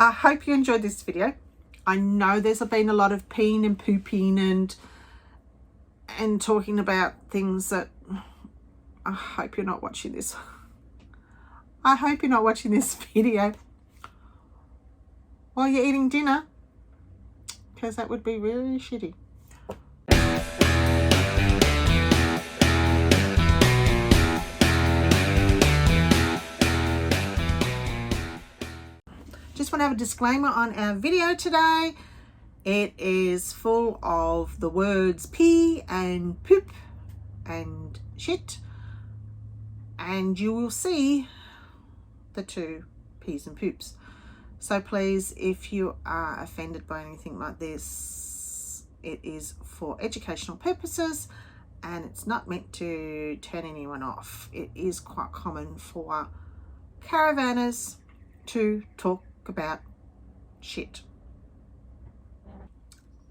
I hope you enjoyed this video. I know there's been a lot of peeing and pooping and talking about things that I hope you're not watching this. I hope you're not watching this video while you're eating dinner, because that would be really shitty. Just want to have a disclaimer on our video today. It is full of the words pee and poop and shit, and you will see the two pees and poops. So please, if you are offended by anything like this, it is for educational purposes and it's not meant to turn anyone off. It is quite common for caravanners to talk about shit.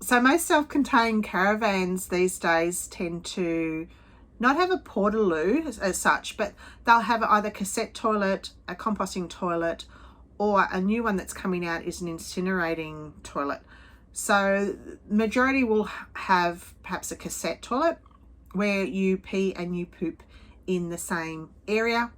So most self-contained caravans these days tend to not have a portaloo as such, but they'll have either a cassette toilet, a composting toilet, or a new one that's coming out is an incinerating toilet. So majority will have perhaps a cassette toilet where you pee and you poop in the same area,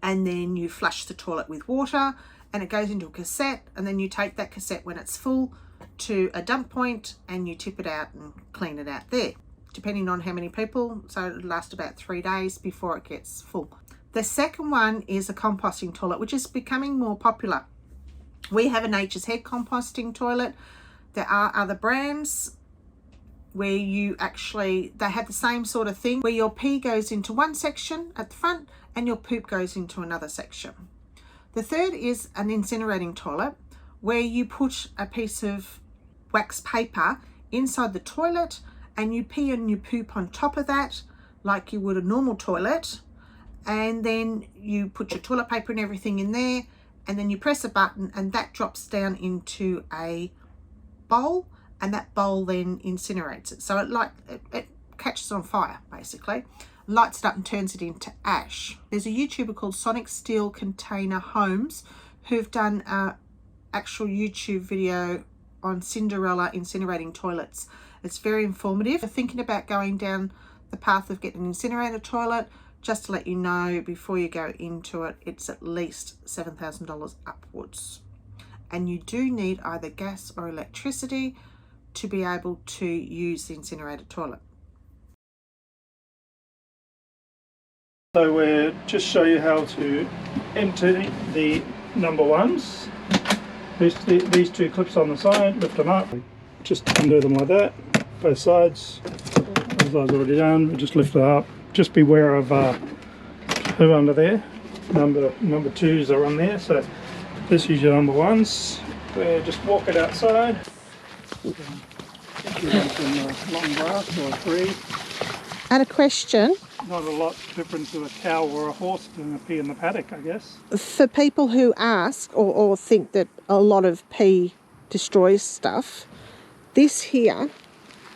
and then you flush the toilet with water and it goes into a cassette, and then you take that cassette when it's full to a dump point and you tip it out and clean it out there, depending on how many people. So it'll last about 3 days before it gets full. The second one is a composting toilet, which is becoming more popular. We have a Nature's Head Composting Toilet. There are other brands where you actually, they have the same sort of thing, where your pee goes into one section at the front and your poop goes into another section. The third is an incinerating toilet, where you put a piece of wax paper inside the toilet and you pee and you poop on top of that like you would a normal toilet, and then you put your toilet paper and everything in there, and then you press a button and that drops down into a bowl, and that bowl then incinerates it. So it catches on fire, basically, lights it up and turns it into ash. There's a YouTuber called Sonic Steel Container Homes who've done a actual YouTube video on Cinderella incinerating toilets. It's very informative. If you're thinking about going down the path of getting an incinerator toilet, just to let you know before you go into it, it's at least $7,000 upwards, and you do need either gas or electricity to be able to use the incinerator toilet. So we'll just show you how to empty the number ones. These two clips on the side, lift them up, just undo them like that, both sides. As I was already done, we just lift it up. Just beware of two under there. Number twos are on there, so this is your number ones. Just walk it outside. Give them some long grass or a tree. And a question. Not a lot different to a cow or a horse doing a pee in the paddock, I guess. For people who ask or think that a lot of pee destroys stuff, this here,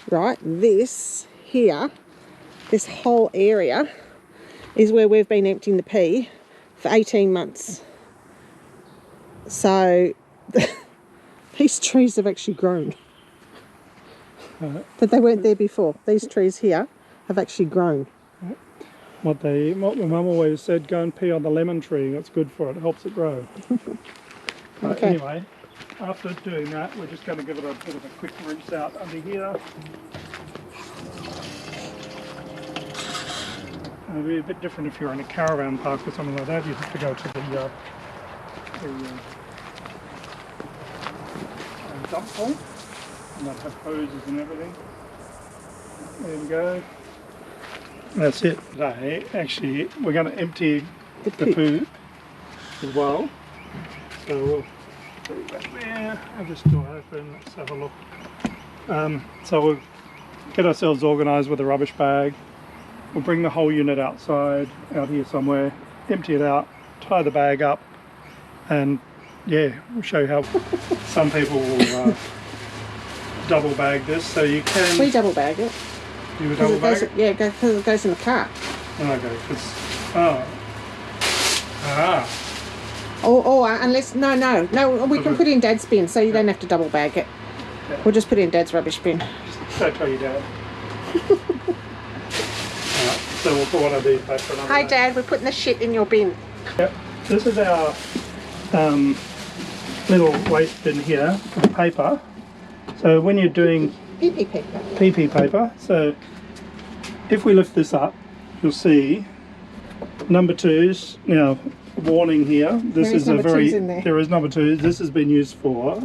right, this here, this whole area is where we've been emptying the pee for 18 months. So these trees have actually grown. But they weren't there before. These trees here have actually grown. What my mum always said, go and pee on the lemon tree, it's good for it, it helps it grow. Okay. Anyway, after doing that, we're just going to give it a bit of a quick rinse out under here. It'll be a bit different if you're in a caravan park or something like that. You have to go to the dump point, and they'll have hoses and everything. There we go. That's it. Today, actually, we're going to empty the poop as well. So we'll put it back there. I'll just door open. Let's have a look. So we'll get ourselves organised with a rubbish bag. We'll bring the whole unit outside, out here somewhere, empty it out, tie the bag up, and yeah, we'll show you how. Some people will double bag this, so you can. We double bag it. You would double bag it? Yeah, because it goes in the car. Okay, because Or unless, no, we can put it in Dad's bin, so you don't have to double bag it. Yeah. We'll just put it in Dad's rubbish bin. Just don't tell your dad. Alright, so we'll put one of these back for another Hi day. Dad, we're putting the shit in your bin. Yep. This is our little waste bin here for the paper. So when you're doing PP paper. PP paper, so if we lift this up, you'll see number 2s. Now, warning here. This There is is a number very. twos in there. There is number 2s. This has been used for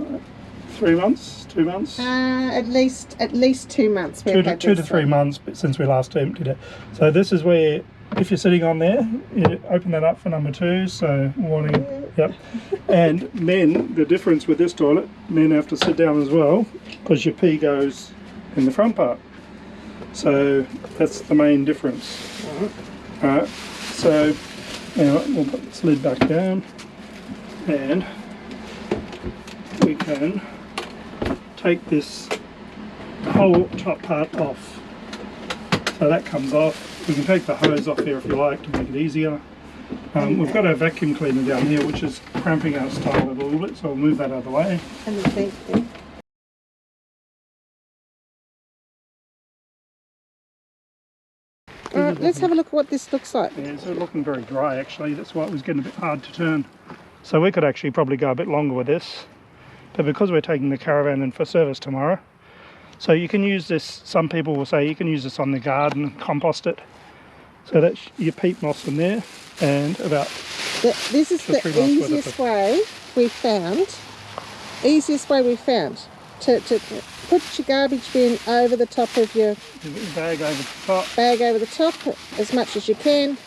3 months, 2 months. At least 2 months. Two to 3 months since we last emptied it. So this is where, if you're sitting on there, you open that up for number 2. So warning. Yep. And men, the difference with this toilet, men have to sit down as well because your pee goes in the front part. So that's the main difference. Alright. So now we'll put this lid back down, and we can take this whole top part off. So that comes off. We can take the hose off here if you like to make it easier. We've got our vacuum cleaner down here which is cramping our style a little bit, so I'll move that out of the way. And the same thing. Alright, let's have a look at what this looks like. Yeah, it's looking very dry actually, that's why it was getting a bit hard to turn. So we could actually probably go a bit longer with this, but because we're taking the caravan in for service tomorrow, so you can use this, some people will say you can use this on the garden, compost it. So that's your peat moss in there, and about This is the 3 months worth of easiest way we found. To put your garbage bin over the top of your bag over the top. bag over the top as much as you can.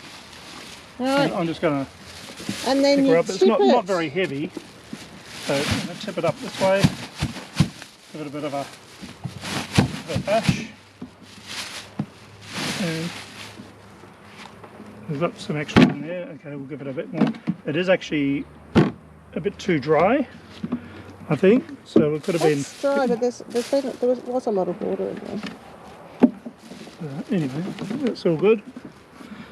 Alright, I'm just going to and then pick you her up. tip It's not it. very heavy, so I'm going to tip it up this way, give it a bit of a bash, and we've got some extra in there. Okay, we'll give it a bit more. It is actually a bit too dry, I think, so it could have been. It's dry, but there was a lot of water in there. Anyway, that's all good.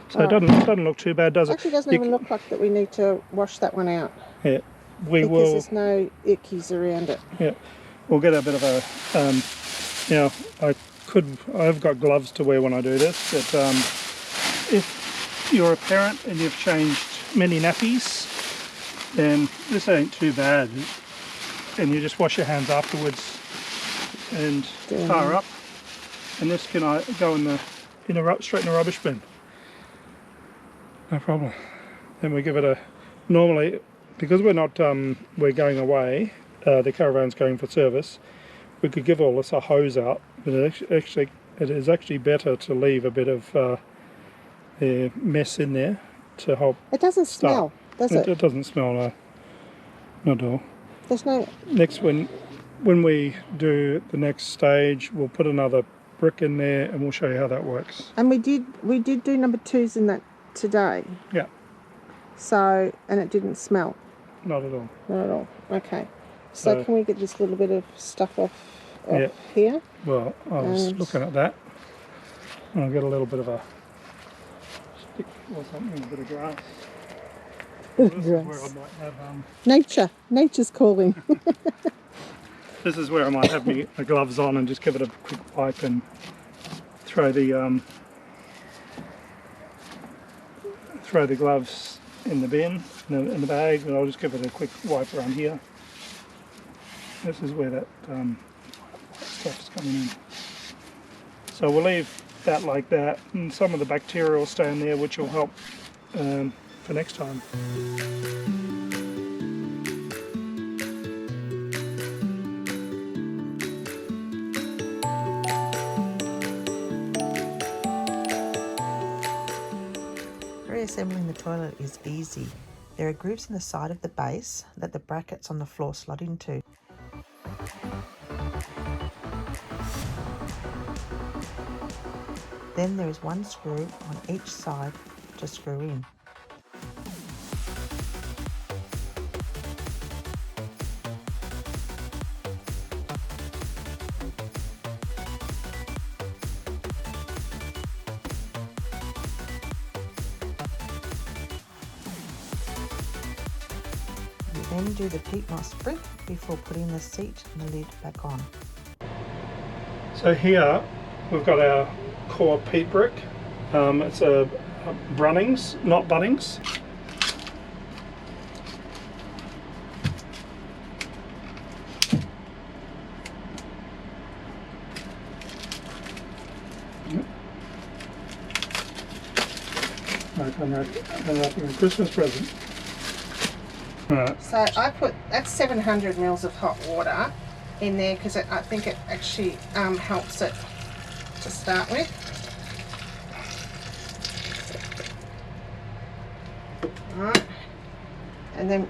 So it Alright. doesn't look too bad, does It it? actually doesn't even look like that we need to wash that one out. Yeah, we Because will. there's no ickies around it. Yeah, we'll get a bit of a. Now I've got gloves to wear when I do this, but if you're a parent and you've changed many nappies, then this ain't too bad, and you just wash your hands afterwards and tar up, and this can go straight in the rubbish bin. No problem. Then we give it a, normally, because we're not, we're going away, the caravan's going for service, we could give all this a hose out, but it is actually better to leave a bit of mess in there to help. It doesn't smell, does it? It doesn't smell, no. Not at all. There's no... Next, when we do the next stage, we'll put another brick in there and we'll show you how that works. And we did do number 2s in that today. Yeah. So, and it didn't smell. Not at all. Not at all. Okay. So can we get this little bit of stuff off Yeah. here? Well, I was looking at that, and I'll get a little bit of a stick or something, a bit of grass. This is where I might have Nature's calling. this is where I might have my gloves on and just give it a quick wipe and throw the gloves in the bin, in the bag, and I'll just give it a quick wipe around here. This is where that stuff's coming in. So we'll leave that like that, and some of the bacteria will stay in there, which will help for next time. Reassembling the toilet is easy. There are grooves in the side of the base that the brackets on the floor slot into. Then there is one screw on each side to screw in. then do the peat moss brick before putting the seat and the lid back on. So here we've got our core peat brick. It's a Brunnings, not Bunnings. Unwrapping a Christmas present. Right. So I put, that's 700 mils of hot water in there because I think it actually helps it to start with. Right. And then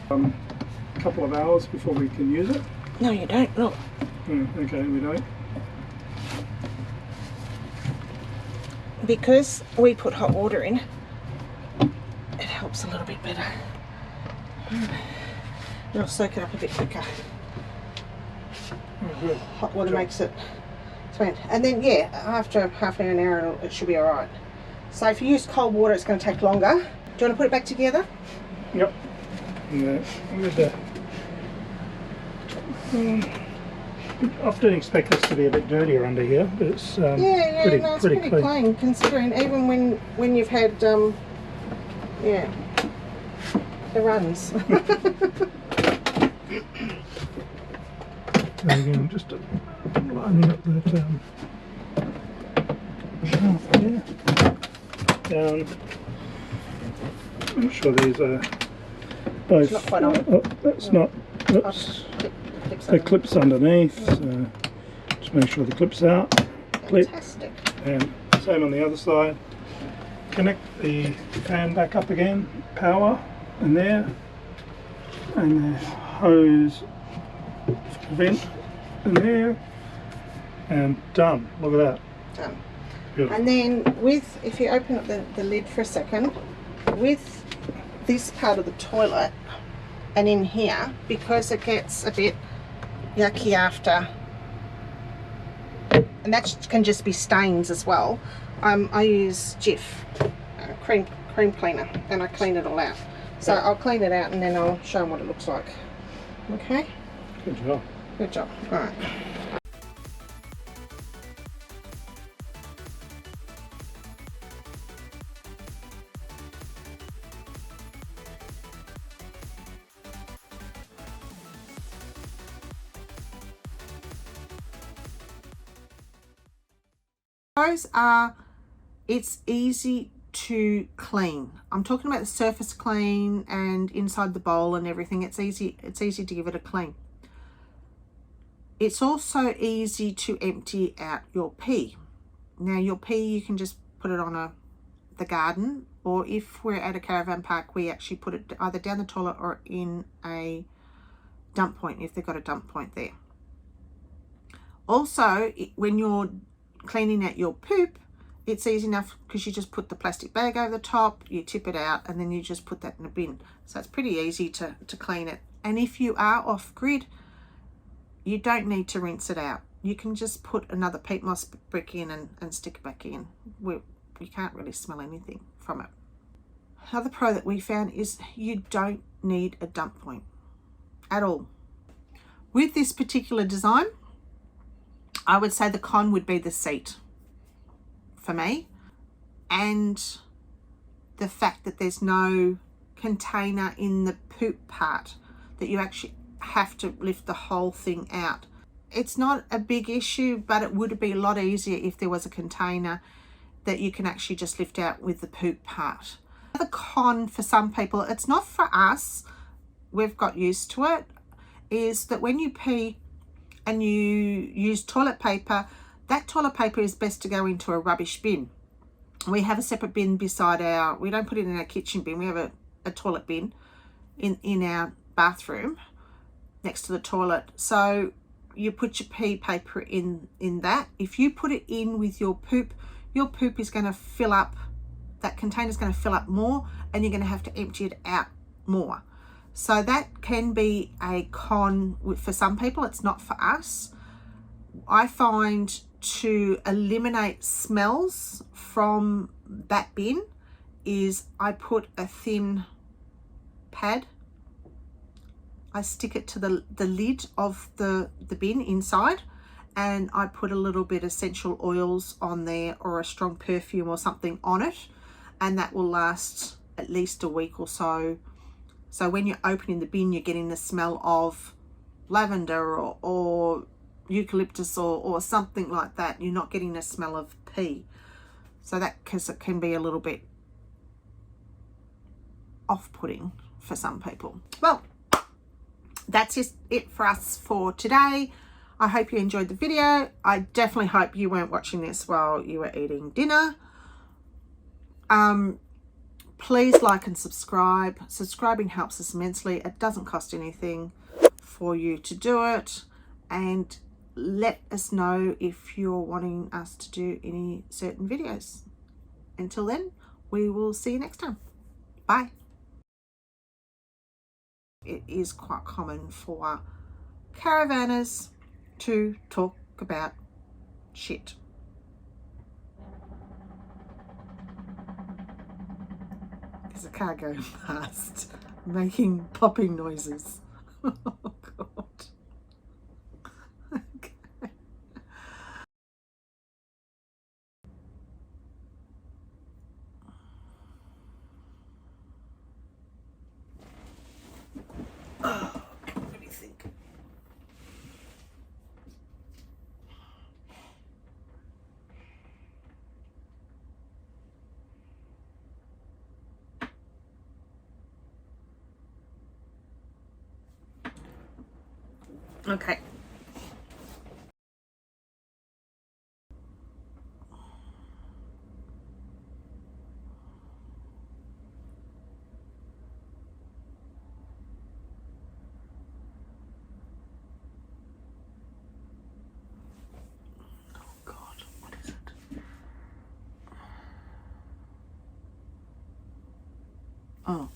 a couple of hours before we can use it. no, you don't. Look. Okay, we don't. Because we put hot water in, it helps a little bit better. It'll soak it up a bit quicker. Good. Hot water makes it sweet. And then, yeah, after half an hour, it should be all right. So if you use cold water, it's going to take longer. Do you want to put it back together? Yep. Yeah, with the, I often expect this to be a bit dirtier under here, but it's pretty clean considering even when you've had the runs. There we go, I'm just lining up that shaft there. Down. Make sure these are both. It's not quite on. Oh, that's not. Oops. The clip's underneath, so just make sure the clip's out. Clip. Fantastic. And same on the other side. Connect the fan back up again, power in there, and the hose vent in there, and done. Look at that. Done. Good. And then if you open up the lid for a second, with this part of the toilet and in here, because it gets a bit yucky after, and that can just be stains as well, I use Jif cream cleaner, and I clean it all out. So I'll clean it out and then I'll show them what it looks like. Okay? Good job. Good job. All right. Those are, it's easy to clean. I'm talking about the surface clean and inside the bowl and everything. It's easy to give it a clean. It's also easy to empty out your pee. Now your pee, you can just put it on the garden, or if we're at a caravan park, we actually put it either down the toilet or in a dump point if they've got a dump point there. Also, when you're cleaning out your poop, it's easy enough because you just put the plastic bag over the top, you tip it out, and then you just put that in a bin. So it's pretty easy to clean it. And if you are off grid, you don't need to rinse it out. You can just put another peat moss brick in and stick it back in. You can't really smell anything from it. Another pro that we found is you don't need a dump point at all. With this particular design, I would say the con would be the seat for me, and the fact that there's no container in the poop part, that you actually have to lift the whole thing out. It's not a big issue, but it would be a lot easier if there was a container that you can actually just lift out with the poop part. The con for some people, it's not for us, we've got used to it, is that when you pee and you use toilet paper, that toilet paper is best to go into a rubbish bin. We have a separate bin beside we don't put it in our kitchen bin, we have a toilet bin in our bathroom next to the toilet. So you put your pee paper in that. If you put it in with your poop is going to fill up, that container's going to fill up more, and you're going to have to empty it out more. So that can be a con for some people. It's not for us. I find to eliminate smells from that bin is I put a thin pad. I stick it to the lid of the bin inside, and I put a little bit of essential oils on there or a strong perfume or something on it, and that will last at least a week or so. So when you're opening the bin, you're getting the smell of lavender or eucalyptus or something like that. You're not getting the smell of pee. So that, because it can be a little bit off-putting for some people. Well, that's just it for us for today. I hope you enjoyed the video. I definitely hope you weren't watching this while you were eating dinner. Please like and subscribe. Subscribing helps us immensely. It doesn't cost anything for you to do it. And let us know if you're wanting us to do any certain videos. Until then, we will see you next time. Bye. It is quite common for caravanners to talk about shit. There's a car going past making popping noises. Oh God. Okay. Oh, what do you think? Okay. Oh God, what is it? Oh.